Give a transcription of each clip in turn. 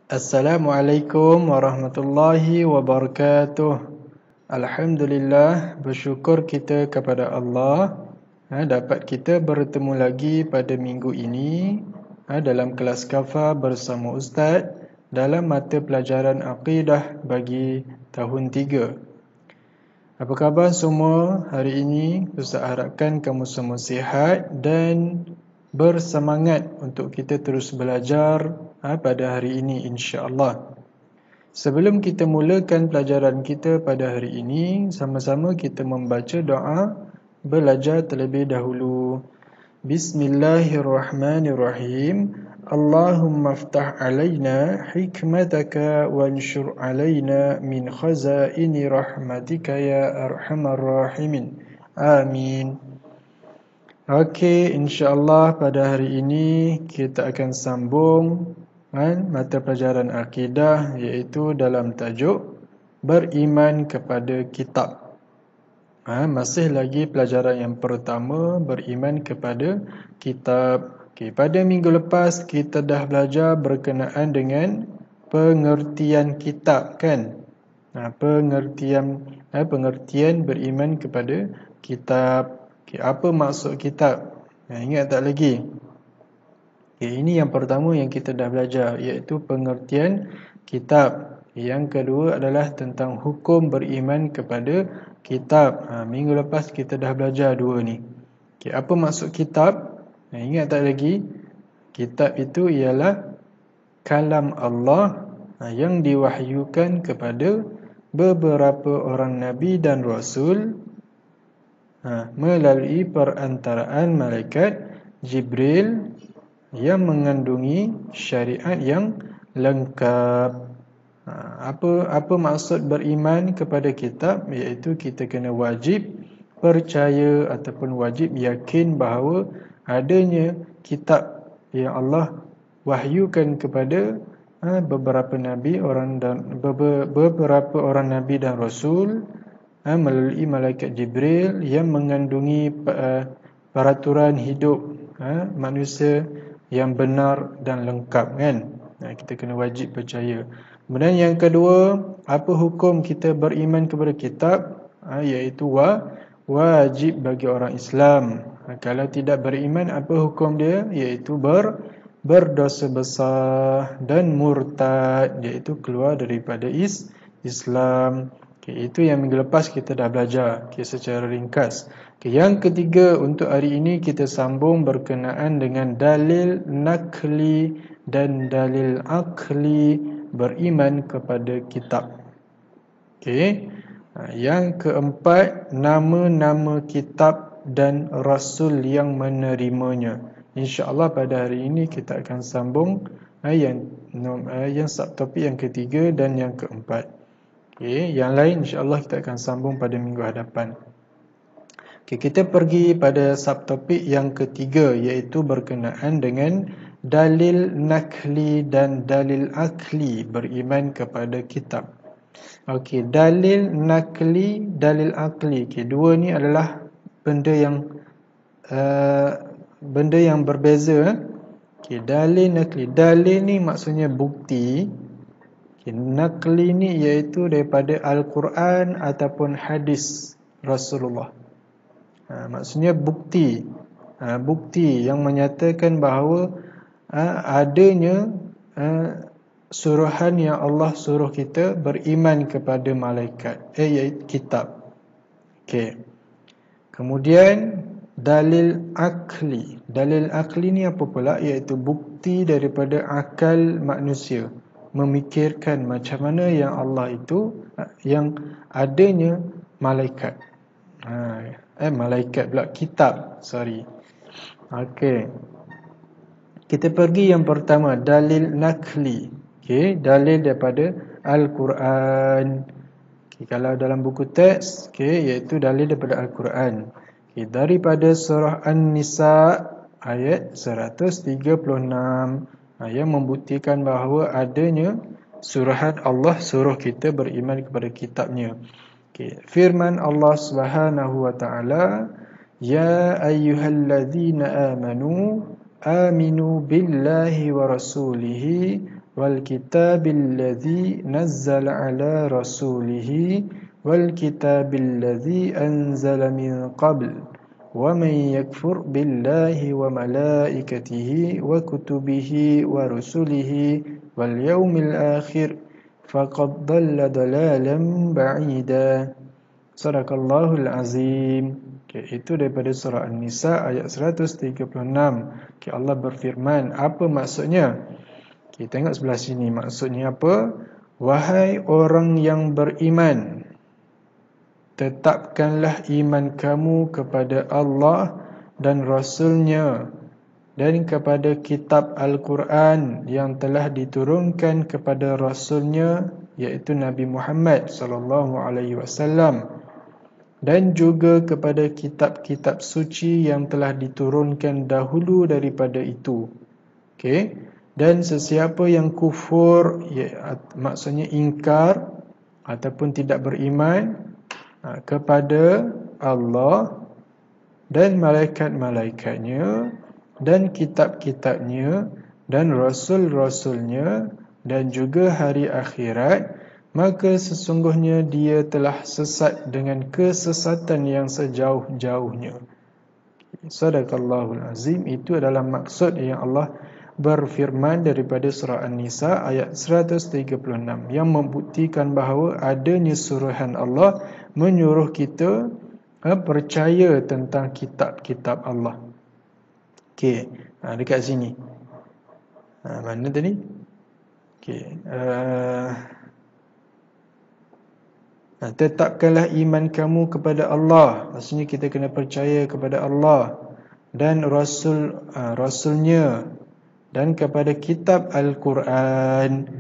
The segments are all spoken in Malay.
Assalamualaikum warahmatullahi wabarakatuh. Alhamdulillah, bersyukur kita kepada Allah dapat kita bertemu lagi pada minggu ini dalam kelas Kafa bersama Ustaz dalam mata pelajaran Aqidah bagi tahun 3. Apa khabar semua hari ini? Ustaz harapkan kamu semua sihat dan bersemangat untuk kita terus belajar pada hari ini insya-Allah. Sebelum kita mulakan pelajaran kita pada hari ini, sama-sama kita membaca doa belajar terlebih dahulu. Bismillahirrahmanirrahim. Allahumma aftah alaina hikmataka wanshur alaina min khazaini rahmatika ya arhamar rahimin. Amin. Okey, insya-Allah pada hari ini kita akan sambung mata pelajaran akidah iaitu dalam tajuk beriman kepada kitab. Masih lagi pelajaran yang pertama, beriman kepada kitab. Okey, pada minggu lepas kita dah belajar berkenaan dengan pengertian kitab kan? Pengertian beriman kepada kitab. Okay, apa maksud kitab? Ingat tak lagi? Okay, ini yang pertama yang kita dah belajar, iaitu pengertian kitab. Yang kedua adalah tentang hukum beriman kepada kitab. Minggu lepas kita dah belajar dua ni. Okay, apa maksud kitab? Ingat tak lagi? Kitab itu ialah kalam Allah yang diwahyukan kepada beberapa orang Nabi dan Rasul melalui perantaraan malaikat Jibril yang mengandungi syariat yang lengkap. Apa maksud beriman kepada kitab? Iaitu kita kena wajib percaya ataupun wajib yakin bahawa adanya kitab yang Allah wahyukan kepada beberapa orang nabi dan rasul melalui malaikat Jibril yang mengandungi peraturan hidup manusia yang benar dan lengkap kan. Kita kena wajib percaya. Kemudian yang kedua, apa hukum kita beriman kepada kitab? Iaitu wajib bagi orang Islam. Kalau tidak beriman, apa hukum dia? Iaitu berdosa besar dan murtad, iaitu keluar daripada Islam. Itu yang minggu lepas kita dah belajar secara ringkas. Yang ketiga untuk hari ini kita sambung berkenaan dengan dalil nakli dan dalil akli beriman kepada kitab. Yang keempat, nama-nama kitab dan rasul yang menerimanya. InsyaAllah pada hari ini kita akan sambung yang subtopik yang ketiga dan yang keempat. Yang lain insya-Allah kita akan sambung pada minggu hadapan. Kita pergi pada subtopik yang ketiga, iaitu berkenaan dengan dalil nakli dan dalil akli beriman kepada kitab. Dalil nakli, dalil akli. Dua ni adalah benda yang berbeza. Dalil nakli. Dalil ni maksudnya bukti. Nakli ni iaitu daripada Al-Quran ataupun hadis Rasulullah. Maksudnya bukti. Bukti yang menyatakan bahawa adanya suruhan yang Allah suruh kita beriman kepada malaikat, iaitu kitab. Kemudian dalil akli. Dalil akli ni apa pula? Iaitu bukti daripada akal manusia, memikirkan macam mana yang Allah itu yang adanya malaikat. Malaikat pula, kitab. Kita pergi yang pertama, dalil nakli. Dalil daripada Al-Quran. Kalau dalam buku teks, iaitu dalil daripada Al-Quran. Daripada surah An-Nisa ayat 136. Yang membuktikan bahawa adanya suruhan Allah suruh kita beriman kepada kitabnya. Firman Allah Subhanahu wa taala, ya ayyuhallazina amanu aminu billahi wa rasulihi wal kitabil ladzi nazzala ala rasulihi wal kitabil ladzi anzala min qabl wa man yakfur billahi wa malaikatihi wa kutubihi wa rusulihi wal yaumil akhir faqad dhalla dhalalan ba'ida. Sadaqallahul azim. Okay, itu daripada surah An-Nisa ayat 136. Okay, Allah berfirman, apa maksudnya? Okay, tengok sebelah sini, maksudnya apa? Wahai orang yang beriman, tetapkanlah iman kamu kepada Allah dan Rasul-Nya dan kepada kitab Al-Quran yang telah diturunkan kepada Rasul-Nya, iaitu Nabi Muhammad SAW, dan juga kepada kitab-kitab suci yang telah diturunkan dahulu daripada itu. Okey, dan sesiapa yang kufur, maksudnya ingkar ataupun tidak beriman kepada Allah dan malaikat-malaikatnya dan kitab-kitabnya dan rasul-rasulnya dan juga hari akhirat, maka sesungguhnya dia telah sesat dengan kesesatan yang sejauh-jauhnya. Sadaqallahul azim. Itu adalah maksud yang Allah berfirman daripada surah An-Nisa ayat 136, yang membuktikan bahawa adanya suruhan Allah menyuruh kita percaya tentang kitab-kitab Allah. Okey, dekat sini. Mana tadi? Okey, tetapkanlah iman kamu kepada Allah. Maksudnya kita kena percaya kepada Allah dan Rasul-Nya dan kepada kitab Al-Quran.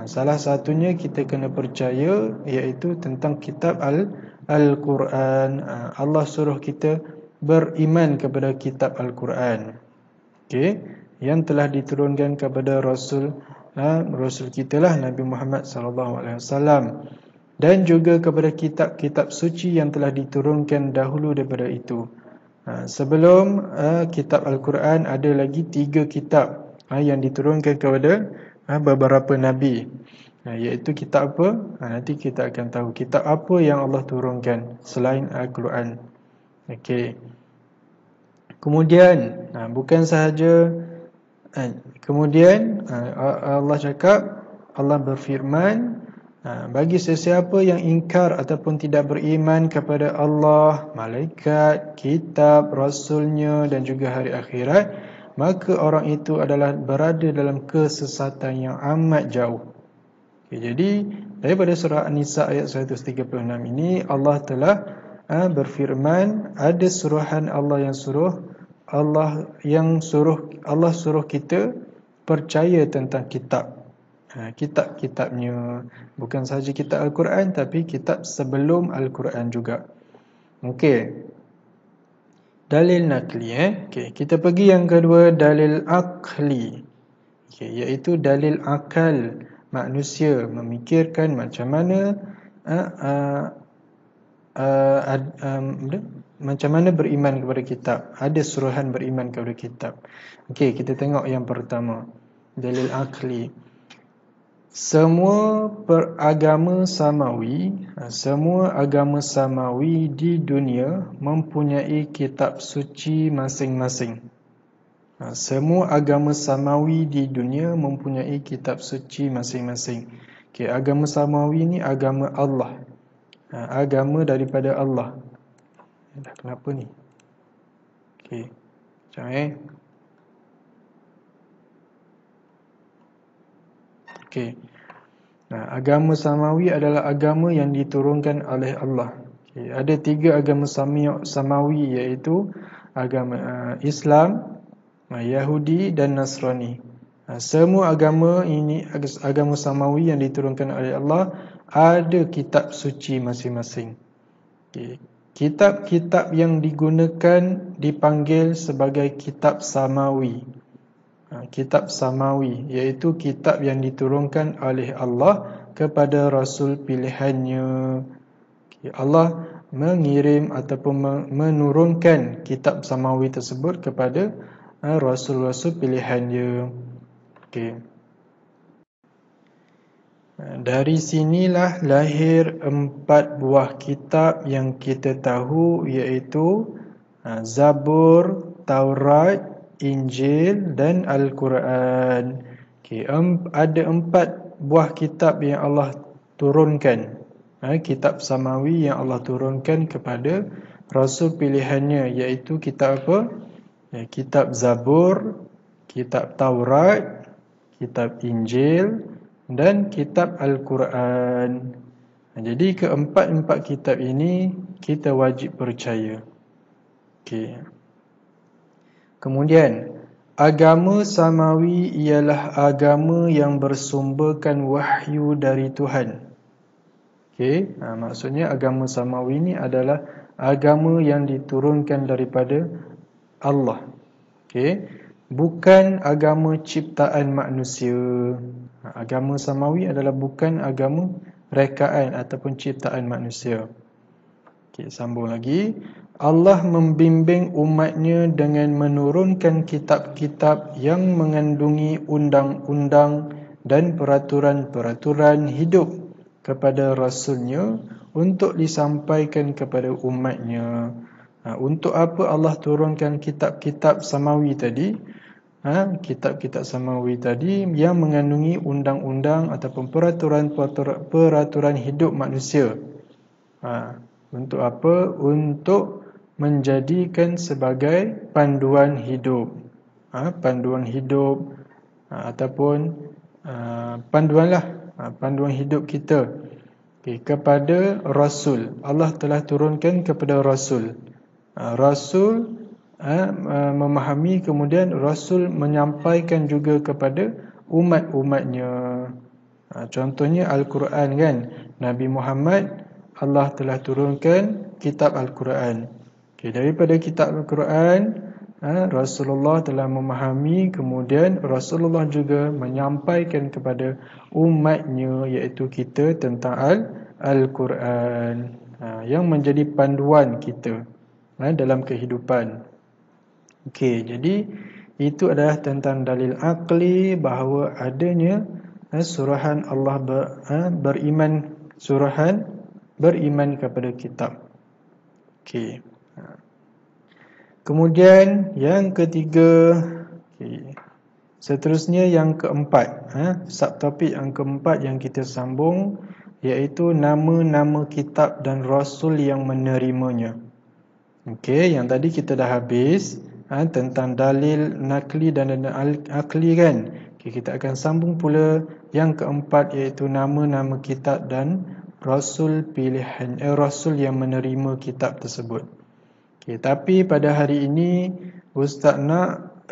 Salah satunya kita kena percaya iaitu tentang kitab Al-Quran. Allah suruh kita beriman kepada kitab Al-Quran. Okey, yang telah diturunkan kepada Rasul kita lah, Nabi Muhammad SAW, dan juga kepada kitab-kitab suci yang telah diturunkan dahulu daripada itu. Sebelum kitab Al-Quran ada lagi 3 kitab yang diturunkan kepada beberapa Nabi. Iaitu kitab apa? Nanti kita akan tahu kitab apa yang Allah turunkan selain Al-Quran. Okey. Kemudian bukan sahaja kemudian Allah cakap, Allah berfirman, bagi sesiapa yang ingkar ataupun tidak beriman kepada Allah, malaikat, kitab, rasulnya dan juga hari akhirat, maka orang itu adalah berada dalam kesesatan yang amat jauh. Okay, jadi daripada surah An-Nisa ayat 136 ini Allah telah berfirman, ada suruhan Allah yang suruh kita percaya tentang kitab-kitabnya, bukan sahaja kitab Al-Quran tapi kitab sebelum Al-Quran juga. Okey, dalil nakli. Okey, kita pergi yang kedua, dalil akli. Okey, iaitu dalil akal manusia memikirkan macam mana macam mana beriman kepada kitab. Ada suruhan beriman kepada kitab. Okey, kita tengok yang pertama, dalil akli. Semua agama samawi di dunia mempunyai kitab suci masing-masing. Semua agama samawi di dunia mempunyai kitab suci masing-masing. Okey, agama samawi ni agama Allah. Agama daripada Allah. Kenapa ni? Okey. Macam Okey. Agama samawi adalah agama yang diturunkan oleh Allah. Okay. Ada 3 agama samawi, iaitu agama Islam, Yahudi dan Nasrani. Semua agama ini, agama samawi yang diturunkan oleh Allah, ada kitab suci masing-masing. Okay. Kitab-kitab yang digunakan dipanggil sebagai kitab samawi. Kitab samawi iaitu kitab yang diturunkan oleh Allah kepada Rasul pilihannya. Allah mengirim ataupun menurunkan kitab samawi tersebut kepada rasul-rasul pilihannya. Okey. Dari sinilah lahir 4 buah kitab yang kita tahu, iaitu Zabur, Taurat, Injil dan Al-Quran. Okay, ada 4 buah kitab yang Allah turunkan, kitab samawi yang Allah turunkan kepada Rasul pilihannya, iaitu kitab apa? Kitab Zabur, kitab Taurat, kitab Injil dan kitab Al-Quran. Jadi keempat-empat kitab ini kita wajib percaya. Okay. Kemudian, agama samawi ialah agama yang bersumberkan wahyu dari Tuhan. Okay. Maksudnya agama samawi ini adalah agama yang diturunkan daripada Allah. Okay. Bukan agama ciptaan manusia. Agama samawi adalah bukan agama rekaan ataupun ciptaan manusia. Okay, sambung lagi. Allah membimbing umatnya dengan menurunkan kitab-kitab yang mengandungi undang-undang dan peraturan-peraturan hidup kepada Rasulnya untuk disampaikan kepada umatnya. Untuk apa Allah turunkan kitab-kitab samawi tadi? Kitab-kitab samawi tadi yang mengandungi undang-undang ataupun peraturan hidup manusia. Untuk apa? Untuk menjadikan sebagai panduan hidup. Panduan hidup ataupun panduan hidup kita kepada Rasul. Allah telah turunkan kepada Rasul. Rasul memahami, kemudian Rasul menyampaikan juga kepada umat-umatnya. Contohnya Al-Quran kan. Nabi Muhammad, Allah telah turunkan kitab Al-Quran. Daripada kitab Al-Quran, Rasulullah telah memahami, kemudian Rasulullah juga menyampaikan kepada umatnya, iaitu kita, tentang Al-Quran, yang menjadi panduan kita dalam kehidupan. Okey, jadi itu adalah tentang dalil akli bahawa adanya surahan Allah beriman kepada kitab. Okey. Kemudian yang ketiga, seterusnya yang keempat, subtopik yang keempat yang kita sambung, iaitu nama-nama kitab dan rasul yang menerimanya. Okey, yang tadi kita dah habis tentang dalil nakli dan akli kan. Kita akan sambung pula yang keempat, iaitu nama-nama kitab dan rasul pilihan, rasul yang menerima kitab tersebut. Tapi pada hari ini Ustaz nak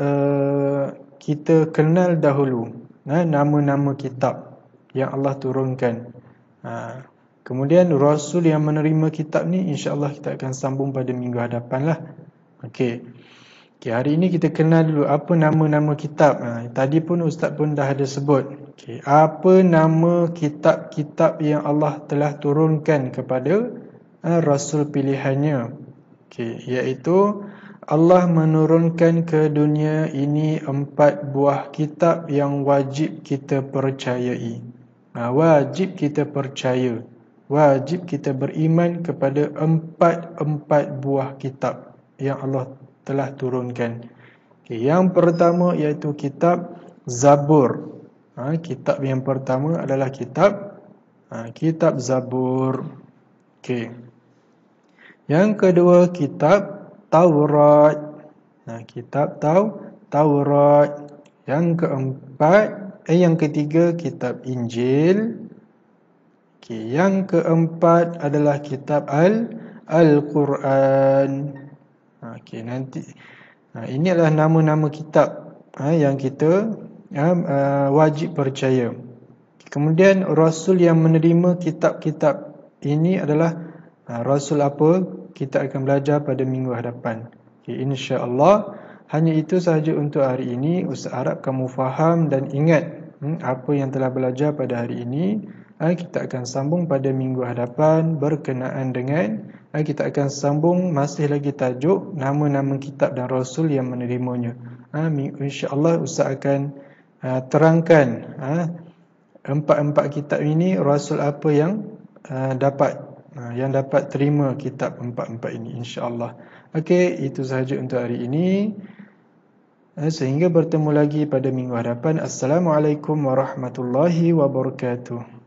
kita kenal dahulu nama-nama kitab yang Allah turunkan. Kemudian rasul yang menerima kitab ni insya-Allah kita akan sambung pada minggu hadapan lah. Okey. Hari ini kita kenal dulu apa nama-nama kitab. Tadi pun Ustaz pun dah ada sebut. Apa nama kitab-kitab yang Allah telah turunkan kepada rasul pilihannya? Iaitu Allah menurunkan ke dunia ini 4 buah kitab yang wajib kita percayai. Wajib kita percaya, wajib kita beriman kepada 4 buah kitab yang Allah telah turunkan. Yang pertama iaitu kitab Zabur. Kitab yang pertama adalah kitab Zabur. Yang kedua kitab Taurat. Kitab Taurat. Yang ketiga kitab Injil. Yang keempat adalah kitab Al-Quran. Ini adalah nama-nama kitab yang kita wajib percaya. Kemudian rasul yang menerima kitab-kitab ini adalah rasul apa? Kita akan belajar pada minggu hadapan. Insya-Allah. Hanya itu sahaja untuk hari ini. Ustaz harap kamu faham dan ingat apa yang telah belajar pada hari ini. Kita akan sambung pada minggu hadapan berkenaan dengan kita akan sambung masih lagi tajuk nama-nama kitab dan rasul yang menerimanya. InsyaAllah Ustaz akan terangkan empat-empat kitab ini, rasul apa yang dapat terima kitab empat-empat ini, insyaAllah. Okey, itu sahaja untuk hari ini. Sehingga bertemu lagi pada minggu hadapan. Assalamualaikum warahmatullahi wabarakatuh.